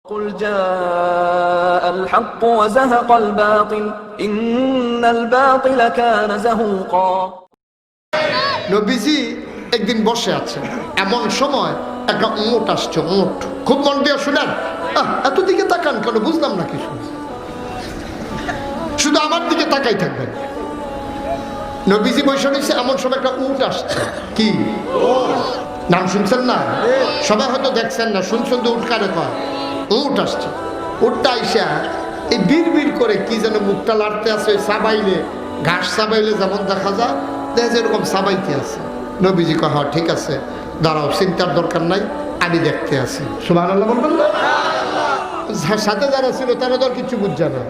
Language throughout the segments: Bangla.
قل جاء الحق وزهق الباطل إن الباطل كان زهوقا নবীজি একদিন বসে আছে, এমন সময় একটা উট আসছে। উট খুব মন দিয়ে শুনেন, এত দিকে তাকান কেন বুঝলাম না কিছু, শুধু আমার দিকে তাকাই থাকবেন। নবীজি বসে রয়েছে, এমন সময় একটা উট আসছে। কি নাম শুনছেন না? সবাই হয়তো দেখছেন না, শুনছেন তো। উট কারে কয়? উট আসছে। উটটা আইসা এই বীর বীর করে কি যেন মুখটা লাড়তে আছে, ওই সাবাইলে, ঘাস সাবাইলে যেমন দেখা যায়, দেখা যায় এরকম সাবাইতে আছে। নবীজি কয়, হ্যাঁ ঠিক আছে, দাঁড়াও, চিন্তার দরকার নাই, আমি দেখতে আছি। সুবহানাল্লাহ বলবেন না? সাথে যারা ছিল তারা তো আর কিছু বুঝছে না,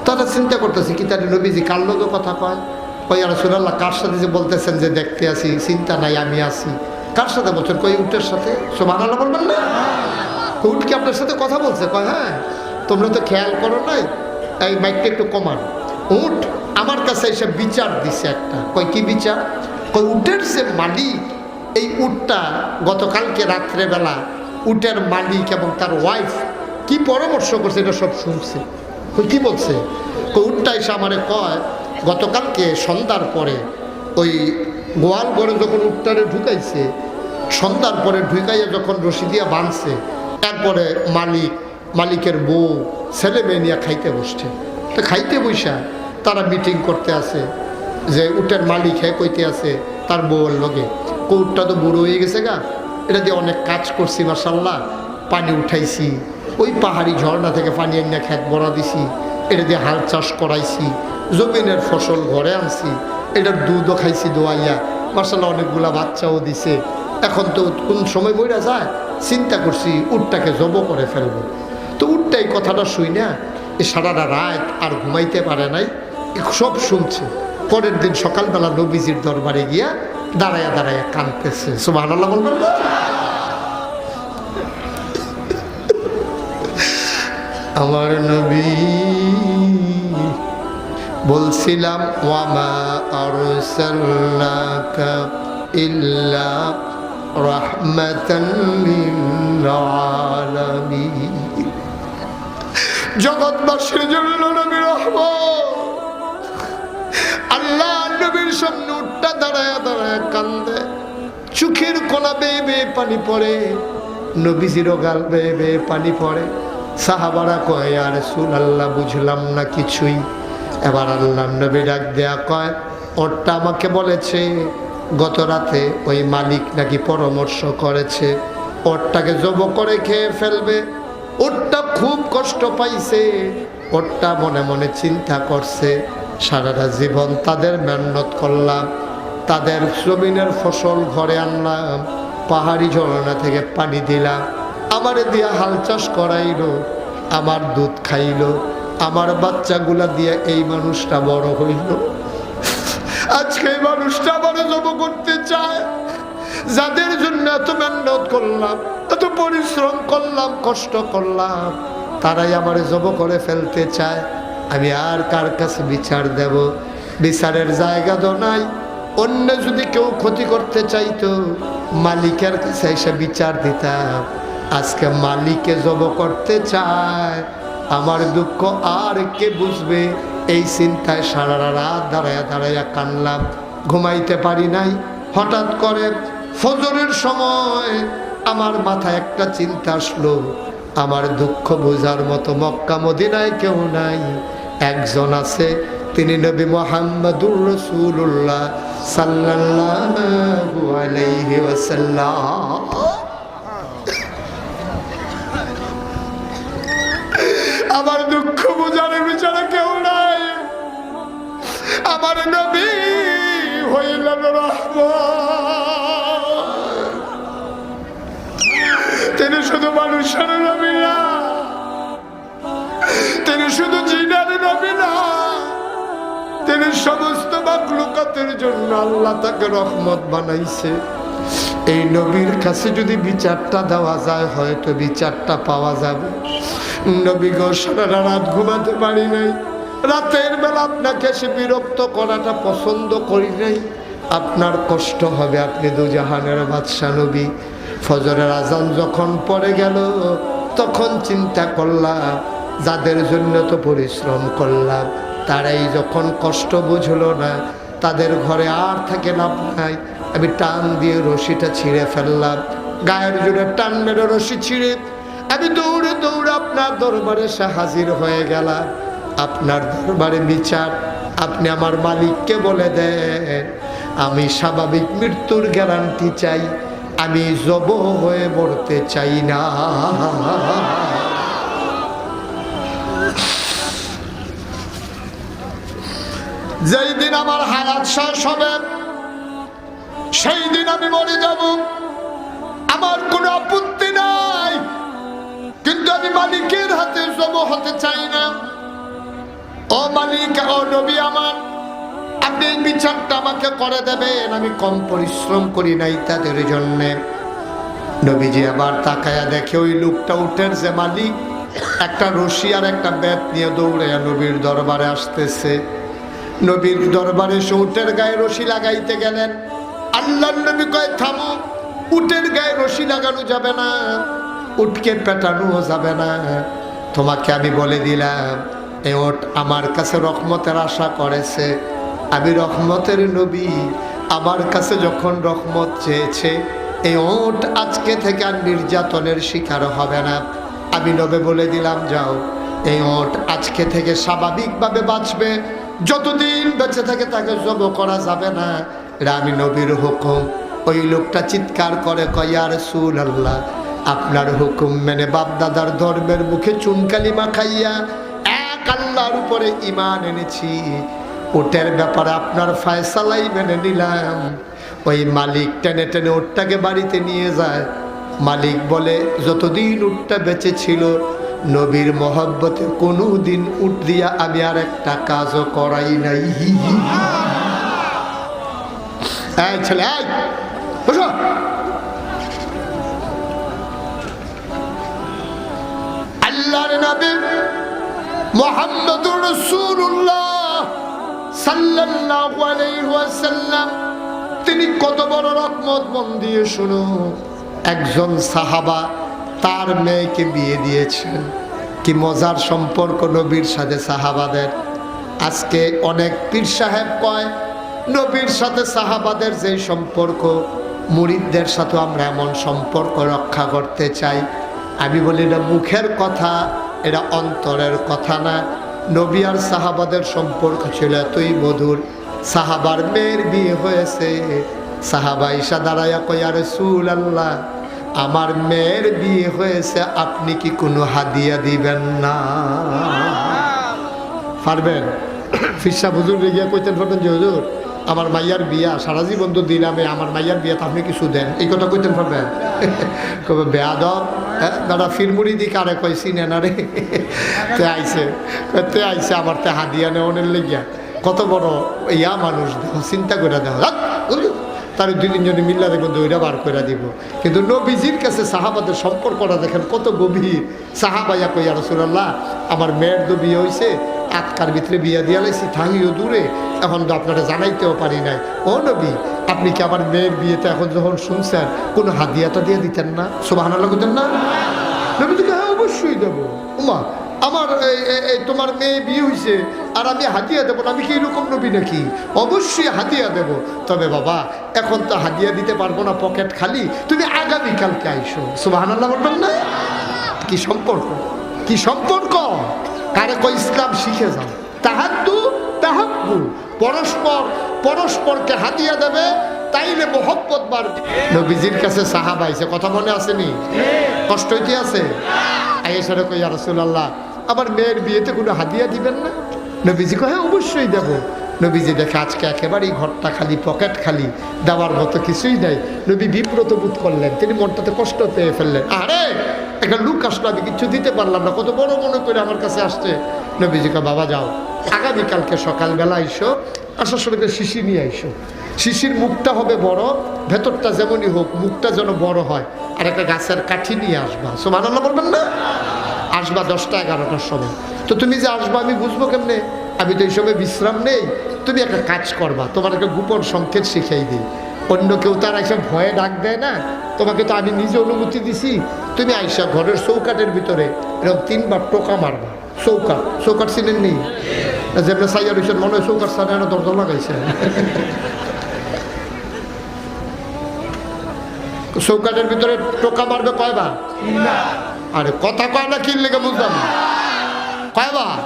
তারা চিন্তা করতেছে কি তার নবীজি কার লোকের কথা কয়। কই ইয়া রাসূলুল্লাহ, কার সাথে যে বলতেছেন যে দেখতে আসি, চিন্তা নাই আমি আছি, কার সাথে বলছেন? কই উটের সাথে। সুবহানাল্লাহ বলবেন না? উট কি আপনার সাথে কথা বলছে? কয় হ্যাঁ। তোমরা তো খেয়াল করো নাই, এই মাইকটা একটু কমান। উট আমার কাছে এসে বিচার দিছে একটা। কই কি বিচার? কই উটের যে মালিক, এই উটটা গতকালকে রাত্রেবেলা উটের মালিক এবং তার ওয়াইফ কি পরামর্শ করছে এটা সব শুনছে। কই কি বলছে? কই উটটা এসে আমারে কয়, গতকালকে সন্ধ্যার পরে ওই গোয়াল ঘরে যখন উটটারে ঢুকাইছে, সন্ধ্যার পরে ঢুকাইয়া যখন রশি দিয়া বাঁধছে, তারপরে মালিকের বউ ছেলে মেয়ে নিয়ে খাইতে বসছে। তো খাইতে বসা তারা মিটিং করতে আছে যে উটের মালিক হ্যাঁ কইতে আছে তার বউয়ের লগে, উটটা তো বুড়ো হয়ে গেছে গা, এটা দিয়ে অনেক কাজ করছি মাশাআল্লাহ, পানি উঠাইছি, ওই পাহাড়ি ঝর্ণা থেকে পানি এনে খেত ভরা দিছি, এটা দিয়ে হাল চাষ করাইছি, জমিনের ফসল ঘরে আনছি, এটার দুধও খাইছি দোয়াইয়া, মাশাআল্লাহ অনেকগুলা বাচ্চাও দিছে। এখন তো কোন সময় বইরা যায়, চিন্তা করছি উটটাকে জব করে ফেলবো। তো উটটা এই কথাটা শুই না, এই সারাটা রাত আর ঘুমাইতে পারে নাই, সব শুনছে। পরের দিন সকালবেলা নবীজির দরবারে গিয়া দাঁড়ায়া দাঁড়ায়া কাঁদতেছে। সুবহানাল্লাহ বলবেন না? আমার নবী বলছিলাম, ওয়ামা আরসালনাকা ইল্লা রাহমাতান লিল আলামিন, জগৎবাসীর জন্য নবী রহমত। আল্লাহ নবীর সামনে উটটা দাঁড়ায়া দাঁড়ায়া কান্দে, চোখের কোনা বেয়ে বেয়ে পানি পড়ে, নবীজিরও গাল বেয়ে বেয়ে পানি পড়ে। সাহাবারা কয়, ইয়া রাসূলুল্লাহ বুঝলাম না কিছুই। এবার আল্লাহ নবী ডাক দেয়া কয়, ওরটা আমাকে বলেছে গত রাতে ওই মালিক নাকি পরামর্শ করেছে ওরটাকে জব করে খেয়ে ফেলবে। ওরটা খুব কষ্ট পাইছে, ওরটা মনে মনে চিন্তা করছে, সারাটা জীবন তাদের মেহনত করলাম, তাদের জমিনের ফসল ঘরে আনলাম, পাহাড়ি ঝর্ণা থেকে পানি দিলাম, আমারে দিয়া হাল চাষ করাইলো, আমার দুধ খাইলো, আমার বাচ্চাগুলা দিয়ে এই মানুষটা বড় হইল। আজকে এই মানুষটা আমারে জব করতে চায়। যাদের জন্য এত মেহনত করলাম, এত পরিশ্রম করলাম, কষ্ট করলাম, তারাই আমারে জব করে ফেলতে চায়। আমি আর কার কাছে বিচার দেব? বিচারের জায়গা তো নাই। অন্য যদি কেউ ক্ষতি করতে চাইতো, মালিকের কাছে এসে বিচার দিতাম। আজকে মালিককে জব করতে চায়, আমার দুঃখ আর কে বুঝবে? এই চিন্তায় সারা রাত দাঁড়ায়া দাঁড়ায়া কানলাম, ঘুমাইতে পারি নাই। হঠাৎ করে ফজরের সময় আমার মাথায় একটা চিন্তা আসলো, আমার দুঃখ বোঝার মতো মক্কা মদিনায় কেউ নাই, একজন আছে, তিনি নবী মুহাম্মদুর রাসূলুল্লাহ সাল্লাল্লাহু আলাইহি ওয়াসাল্লাম। আমার দুঃখ বোঝার বিচারে কেউ নাই, আমার নবী হইলেন রহমত। তিনি শুধু মানুষের নবী না, তিনি শুধু জিনের নবী না, তিনি সমস্ত মাখলুকাতের জন্য আল্লাহ তাকে রহমত বানাইছে। এই নবীর কাছে যদি বিচারটা দেওয়া যায়, হয়তো বিচারটা পাওয়া যাবে। নবী গো, সারা রাত ঘুমাতে পারি নাই, রাতের বেলা আপনাকে সে বিরক্ত করাটা পছন্দ করি নাই, আপনার কষ্ট হবে, আপনি দুজাহানের বাদশা নবী। ফজরের আজান যখন পড়ে গেল, তখন চিন্তা করলাম যাদের জন্য তো পরিশ্রম করলাম তারাই যখন কষ্ট বুঝলো না, তাদের ঘরে আর থাকে লাভ নাই। আমি টান দিয়ে রশিটা ছিঁড়ে ফেললাম, গায়ের জোরে টান মেরে রশি ছিঁড়ে আমি দৌড়ে দৌড়ে আপনার দরবারে এসে হাজির হয়ে গেলাম। আপনার দরবারে বিচার, আপনি আমার মালিককে বলে দেন আমি স্বাভাবিক মৃত্যুর গ্যারান্টি চাই, আমি জব হয়ে মরতে চাই না। যেই দিন আমার হায়াত শেষ হবে সেই দিন আমি মরে যাব, আমার কোনো আপত্তি নাই, কিন্তু আমি মালিকের হাতে জব হতে চাই না। ও মালিক, ও নবী আমার, আপনি এই বিচারটা আমাকে করে দেবেন, আমি কম পরিশ্রম করি নাই তাদের জন্যে। নবীজি আবার তাকায়া দেখে ওই লোকটা উঠের যে মালিক একটা রশি আর একটা বেত নিয়ে দৌড়ে নবীর দরবারে আসতেছে। নবীর দরবারে এসে উটের গায়ে রশি লাগাইতে গেলেন। আল্লাহর নবী কয় থামো, উটের গায়ে রশি লাগানো যাবে না, উটকে পেটানো যাবে না। তোমাকে আমি বলে দিলাম এই ওট আমার কাছে রহমতের আশা করেছে, আমি রহমতের নবী, আমার কাছে যখন রহমত চেয়েছে এই ওট আজকে থেকে আর নির্যাতনের শিকার হবে না। আমি নবী বলে দিলাম যাও, এই ওট আজকে থেকে স্বাভাবিকভাবে বাঁচবে, যতদিন বেঁচে থাকে তাকে জব করা যাবে না। এটা আমি নবীর হুকুম। ওই লোকটা চিৎকার করে কয় ইয়া রাসূলুল্লাহ, আপনার হুকুম মেনে বাপ দাদার ধর্মের মুখে চুনকালি মাখাইয়া এক আল্লাহর উপরে ঈমান এনেছি, ওটের ব্যাপারে আপনার ফয়সালাই মেনে নিলাম। ওই মালিক টেনে টেনে উটটাকে বাড়িতে নিয়ে যায়। মালিক বলে যতদিন উটটা বেঁচে ছিল নবীর মহব্বতে কোনো দিন উট দিয়া আমি আর একটা কাজও করাই নাই। এই ছেলে, এই বসো। আল্লাহর নবী মুহাম্মদুর রাসূলুল্লাহ সাল্লাল্লাহু আলাইহি ওয়াসাল্লাম তিনি কত বড় রহমত মন দিয়ে শুনো। একজন সাহাবা তার মেয়েকে বিয়ে দিয়েছেন। কি মজার সম্পর্ক নবীর সাথে সাহাবাদের। আজকে অনেক পীর সাহেব কয় নবীর সাথে সাহাবাদের যে সম্পর্ক, মুরিদদের সাথে আমরা এমন সম্পর্ক রক্ষা করতে চাই। আমি বলি না মুখের কথা, এটা অন্তরের কথা না। নবী আর সাহাবাদের সম্পর্ক ছিল এতই মধুর। সাহাবার মেয়ের বিয়ে হয়েছে, সাহাবা ঈশা দাঁড়াইয়া কয় ইয়া রাসূলুল্লাহ, আমার মেয়ের বিয়ে হয়েছে, আপনি কি কোনো হাদিয়া দিবেন না? পারবেন? ফিরসা হুজুর গিয়া কইতেন পারবেন যে হুজুর আমার মাইয়ার বিয়া সারা জীবন তো দিলামে, আমার মাইয়ার বিয়াতে আপনি কিছু দেন, এই কথা কইতেন পারবেন? কবে বেয়াদব দাদা ফিরমুড়ি দি কারে কয় চিনে না রে, তে আইসে আমার তে হাদিয়া নেওয়ানের লেগিয়া। কত বড় ইয়া মানুষ দেখো, চিন্তা করে দেখো, তার দুই তিনজনে মিল্লা দেখবেন দইরা বার করে দিব। কিন্তু নবীজির কাছে সাহাবাদের সম্পর্কটা দেখেন কত গভীর। সাহাবাইয়া কই ইয়া রাসূলুল্লাহ, আমার মেয়ের তো বিয়ে হয়েছে, আটকার ভিতরে বিয়া দিয়া লাইছি, থাঙিও দূরে, এখন তো আপনারা জানাইতেও পারি নাই। ও নবী, আপনি কি আমার মেয়ের বিয়েতে এখন যখন শুনছেন কোনো হাদিয়াটা দিয়ে দিতেন না? সুবহানাল্লাহ কইতেন না? নবী তো হ্যাঁ অবশ্যই দেবো। উমা আমার তোমার মেয়ে বিয়ে হয়েছে আর আমি হাদিয়া দেবো না, আমি কি এরকম নবী নাকি? অবশ্যই হাদিয়া দেব। তবে বাবা এখন তো হাদিয়া দিতে পারবো না, পকেট খালি, তুমি আগামীকালকে আইসো। সুবহানাল্লাহ বলবেন না? কি সম্পর্ক, কি সম্পর্ক! কারে কই ইসলাম শিখে যাও। তাহাদ্দু তাহাব্বু, পরস্পর পরস্পরকে হাদিয়া দেবে, তাইলে মোহব্বত বাড়বে। নবীজির কাছে সাহাবা আইছে, কথা মনে আসেনি? কষ্ট হইতে আছে? আয়েশা কই ইয়া রাসূলুল্লাহ, আমার মেয়ের বিয়েতে কোনো হাদিয়া দিবেন না? নবীজি কয় হ্যাঁ অবশ্যই দেব। নবীজি দেখে আজকে একেবারেই ঘরটা খালি, পকেট খালি, দেওয়ার মতো কিছুই নাই। নবী বিব্রত বোধ করলেন, তিনি মনটাতে কষ্ট পেয়ে ফেললেন। আরে একটা লোক আসলো, আমি কিছু দিতে পারলাম না, কত বড় মনে করে আমার কাছে আসছে। নবীজি কয় বাবা যাও, আগামীকালকে সকালবেলা আইসো, আসার সময় শিশি নিয়ে আইসো। শিশির মুখটা হবে বড়, ভেতরটা যেমনই হোক মুখটা যেন বড় হয়। আর একটা গাছের কাঠি নিয়ে আসবা। সুবহানাল্লাহ বলবেন না? আসবা 10টা 11টার সময়। তো তুমি যে আসবা আমি বুঝবো কেমনে? আমি তো এই সময় বিশ্রাম নেই। তুমি একটা কাজ করবা, তোমার একটা গোপন সংকেত শিখাই দিই। অন্য কেউ তার এসে ভয়ে ডাক দেয় না, তোমাকে তো আমি নিজে অনুমতি দিছি, তুমি আইসা ঘরের চৌকাটের ভিতরে এরকম 3বার টোকা মারবা। চৌকাট চিনেন নি? যেমন সাইয়ার হিসেবে মনে হয় চৌকাট সারা না দরজা লাগাইছে। চৌকাটের ভিতরে টোকা মারবে কয়বার? আরে কথা কয় না, কি লেগে বুঝলাম না। কয়বার?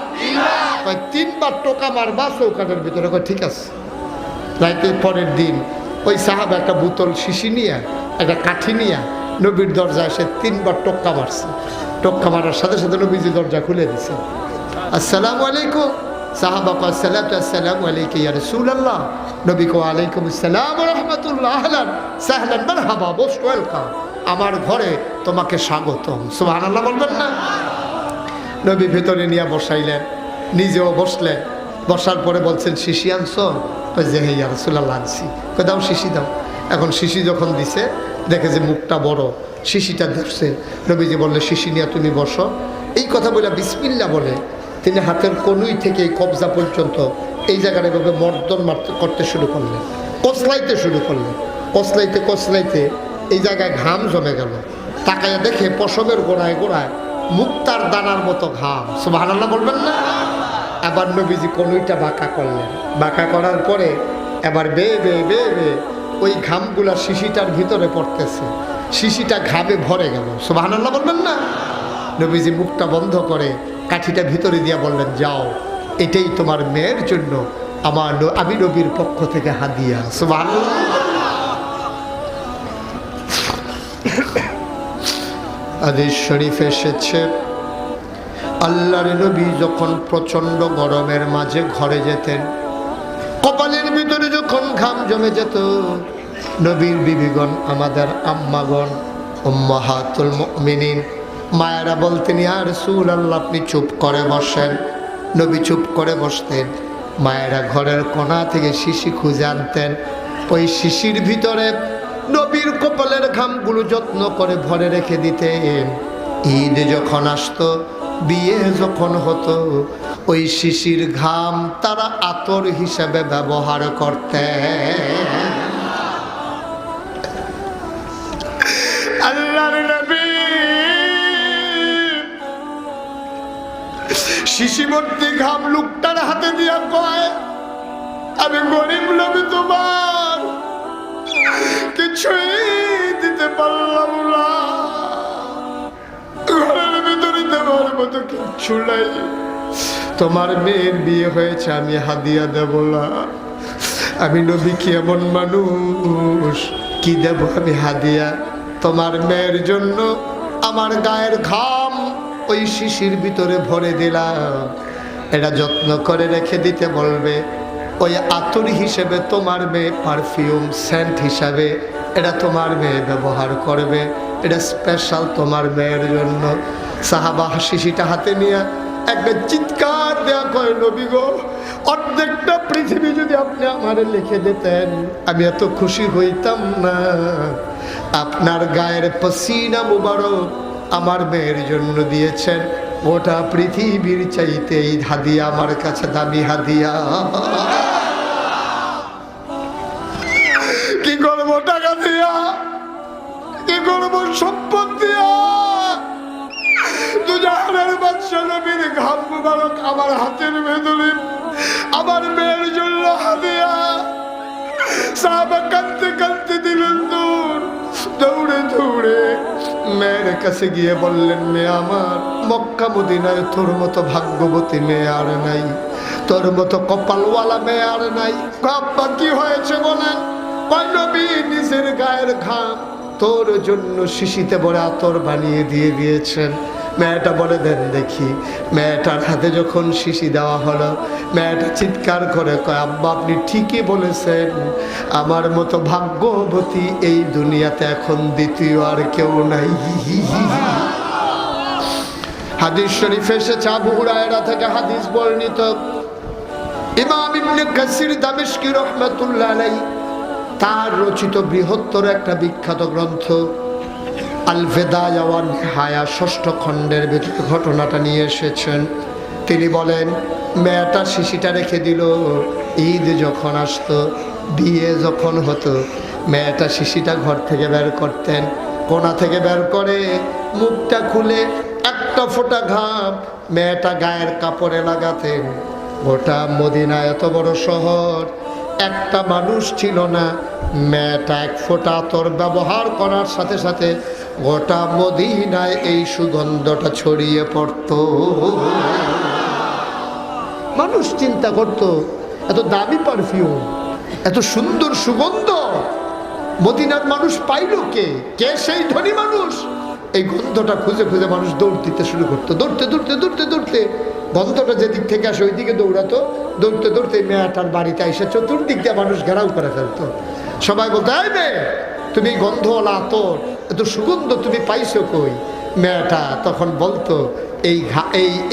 3বার টোকা মারবা চৌকাটের ভিতরে। ঠিক আছে। রাইতের পরের দিন ওই সাহাবা একটা বোতল শিশি নিয়ে একটা কাঠি নিয়ে নবীর দরজায় এসে 3বার টোক্কা মারছে। টোক্কা মারার সাথে সাথে নবীজি দরজা খুলে দিছে। আসসালামু আলাইকুম। সাহাবা কয় আসসালামু আলাইকা ইয়া রাসূলুল্লাহ। নবী কয় আলাইকুম আসসালাম ওয়া রাহমাতুল্লাহ, আহলান সাহলান মারহাবা, মোস্ট ওয়েলকাম, আমার ঘরে তোমাকে স্বাগতম। সুবহানাল্লাহ বলবেন না? নবী ভেতরে নিয়ে বসাইলেন, নিজেও বসলেন। বসার পরে বলছেন শিশি আনছো? যে হে ইয়া রাসূলুল্লাহ আনছি। কই দাও শিশি দাও। এখন শিশি যখন দিছে দেখে যে মুখটা বড়, শিশিটা ধরছে। নবীজি বললে শিশি নিয়ে তুমি বসো। এই কথা বলে বিসমিল্লাহ বলে তিনি হাতের কনুই থেকে এই কবজা পর্যন্ত এই জায়গাটা এভাবে মর্দন করতে শুরু করলেন, কসলাইতে শুরু করলেন। কসলাইতে এই জায়গায় ঘাম জমে গেল। তাকাইয়া দেখে পশমের গোড়ায় গোড়ায় মুক্তার দানার মতো ঘাম। সুবহানাল্লাহ বলবেন না? আবার নবীজি কনুইটা বাঁকা করলেন। বাঁকা করার পরে এবার বেয়ে ওই ঘামগুলা শিশিটার ভিতরে পড়তেছে। শিশিটা ঘামে ভরে গেল। সুবহানাল্লাহ বলবেন না? নবীজি মুখটা বন্ধ করে কাঠিটা ভিতরে দিয়া বললেন, যাও, এটাই তোমার মেয়ের জন্য আমি নবীর পক্ষ থেকে হাদিয়া। সুবহানাল্লাহ। হাদিস শরীফে এসেছে, আল্লাহর নবী যখন প্রচন্ড গরমের মাঝে ঘরে যেতেন, কপালের ভিতরে যখন ঘাম জমে যেত, নবীর বিবিগণ, আমাদের আম্মাগণ, উম্মাহাতুল মুমিনিন মায়েরা বলতেন, ইয়া রাসূলুল্লাহ আপনি চুপ করে বসেন। নবী চুপ করে বসতেন। মায়েরা ঘরের কোণা থেকে শিশি খুঁজে আনতেন। ওই শিশির ভিতরে নবীর কপালের ঘামগুলো যত্ন করে ভরে রেখে দিতেন। ঈদ যখন আসতো, বিয়ে যখন হতো, ওই শিশির ঘাম তারা আতর হিসেবে ব্যবহার করতেন। আল্লাহর নবী শিশি ভর্তি ঘাম লোকটার হাতে দিয়া কয়, আমি গরিব নবী, তোমার কিছুই দিতে পারলাম না, ঘরের ভিতরে দেওয়ার মতো কিচ্ছু নাই। তোমার মেয়ের বিয়ে হয়েছে, আমি হাদিয়া দেব না। আমি নবী কি এমন মানুষ, কি দেব আমি হাদিয়া? তোমার মেয়ের জন্য আমার গায়ের ঘাম ওই শিশির ভিতরে ভরে দিলাম। এটা যত্ন করে রেখে দিতে বলবে। ওই আতর হিসেবে তোমার মেয়ে, পারফিউম সেন্ট হিসাবে এটা তোমার মেয়ে ব্যবহার করবে। এটা স্পেশাল তোমার মেয়ের জন্য। সাহাবা শিশিটা হাতে নিয়ে একটা চিৎকার দেয়া কয়, নবী গো, অর্ধেকটা পৃথিবী যদি আপনি আমারে লিখে দিতেন আমি এত খুশি হইতাম না। আপনার গায়ের পসিনা মুবারক আমার মেয়ের জন্য দিয়েছেন, গোটা পৃথিবীর চাইতে এই হাদিয়া আমার কাছে দামি হাদিয়া। কি করবো টাকা দিয়া, কি করবো সম্পদ দিয়া? দুজাহানের বাদশা নবীর ঘাম মুবারক আমার হাতের ভেতরে আমার মেয়ের জন্য হাদিয়া। সাহাবা কাঁদতে কাঁদতে দিলেন দূর, দৌড়ে দৌড়ে মেয়ের কাছে গিয়ে বললেন, মেয়ে আমার, মক্কা মদিনায় তোর মতো ভাগ্যবতী মেয়ে আর নাই, তোর মতো কপালওয়ালা মেয়ে আর নাই। আব্বা কি হয়েছে বলেন? নবী নিজের গায়ের ঘাম তোর জন্য শিশিতে বড় আতর বানিয়ে দিয়ে দিয়েছেন। মেয়েটা বলে দেন দেখি। মেয়েটার হাতে যখন শিশি দেওয়া হলো, মেয়েটা চিৎকার করে কয়, আব্বা আপনি ঠিকই বলেছেন, আমার মতো ভাগ্যবতী এই দুনিয়াতে এখন দ্বিতীয় আর কেউ নাই। হাদিস শরীফে এসেছে, আবু হুরায়রা থেকে হাদিস বর্ণিত। ইমাম ইবনে কাসির দামেশকি রাহমাতুল্লাহ আলাইহি তার রচিত বৃহত্তর একটা বিখ্যাত গ্রন্থ আল বিদায়া ওয়ান নিহায়া ৬ষ্ঠ খণ্ডের ভিতরে ঘটনাটা নিয়ে এসেছেন। তিনি বলেন, মেয়েটা শিশিটা রেখে দিল। ঈদ যখন আসতো, বিয়ে যখন হতো, মেয়েটা শিশিটা ঘর থেকে বের করতেন। কোণা থেকে বের করে মুখটা খুলে একটা ফোঁটা ঘাম মেয়েটা গায়ের কাপড়ে লাগাতেন। গোটা মদিনা এত বড় শহর, একটা মানুষ ছিল না, মেয়েটা এক ফোঁটা আতর ব্যবহার করার সাথে সাথে গোটা মদিনায় এই সুগন্ধটা ছড়িয়ে পড়ত। মানুষ চিন্তা করত এত দামি পারফিউম, এত সুন্দর সুগন্ধ মদিনার মানুষ পাইল কে? কে সেই ধনী মানুষ? এই গন্ধটা খুঁজে খুঁজে মানুষ দৌড় দিতে শুরু করতো। দৌড়তে দৌড়তে দৌড়তে দৌড়তে গন্ধটা যেদিক থেকে আসে ওই দিকে দৌড়াতো। দৌড়তে দৌড়তে মেয়েটার বাড়িতে এসে চতুর্দিক দিয়ে মানুষ ঘেরাও করে ফেলতো। সবাই বলতো, এই মেয়ে, তুমি গন্ধওয়ালা আতর, এত সুগন্ধ তুমি পাইছো কই? মেয়েটা তখন বলতো,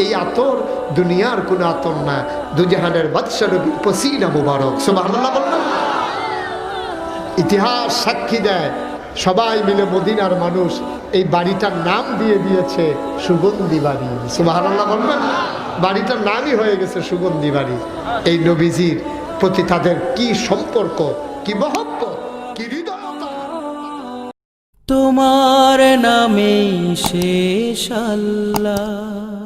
এই আতর দুনিয়ার কোনো আতর না, দুজাহানের বাদশা নবীর পসিনা মুবারক। সুবহানাল্লাহ বললাম। ইতিহাস সাক্ষী দেয়, সবাই মিলে মদিনার মানুষ এই বাড়িটার নাম দিয়ে দিয়েছে সুগন্ধি বাড়ি। সুবহানাল্লাহ বলবেন। বাড়িটার নামই হয়ে গেছে সুগন্ধি বাড়ি। এই নবীজির প্রতি তাদের কি সম্পর্ক, কি মহব্বত, কি হৃদয়তা। তোমার নামে শেষ আল্লাহ।